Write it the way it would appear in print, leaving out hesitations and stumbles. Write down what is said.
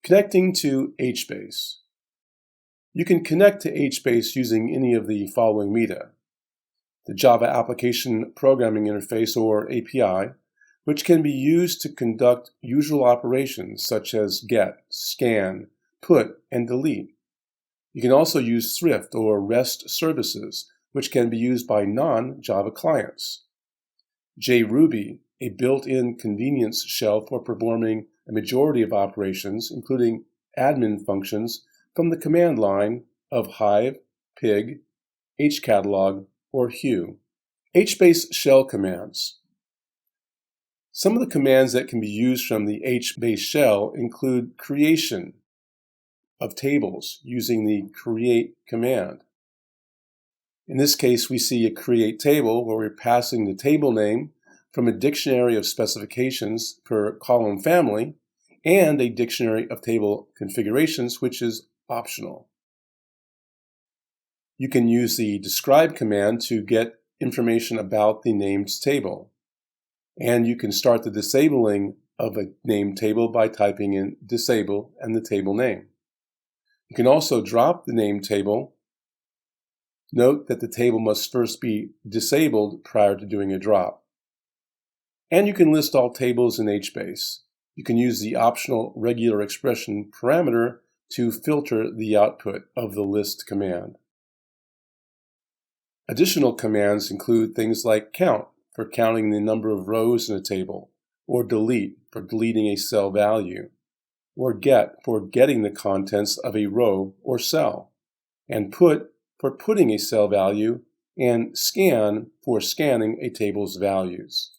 Connecting to HBase. You can connect to HBase using any of the following media: the Java Application Programming Interface, or API, which can be used to conduct usual operations such as get, scan, put, and delete. You can also use Thrift or REST services, which can be used by non-Java clients. JRuby, a built-in convenience shell for performing a majority of operations, including admin functions, from the command line of Hive, Pig, hcatalog, or Hue. HBase shell commands. Some of the commands that can be used from the HBase shell include creation of tables using the create command. In this case, we see a create table where we're passing the table name from a dictionary of specifications per column family and a dictionary of table configurations, which is optional. You can use the describe command to get information about the named table. And you can start the disabling of a named table by typing in disable and the table name. You can also drop the named table. Note that the table must first be disabled prior to doing a drop. And you can list all tables in HBase. You can use the optional regular expression parameter to filter the output of the list command. Additional commands include things like count for counting the number of rows in a table, or delete for deleting a cell value, or get for getting the contents of a row or cell, and put for putting a cell value, and scan for scanning a table's values.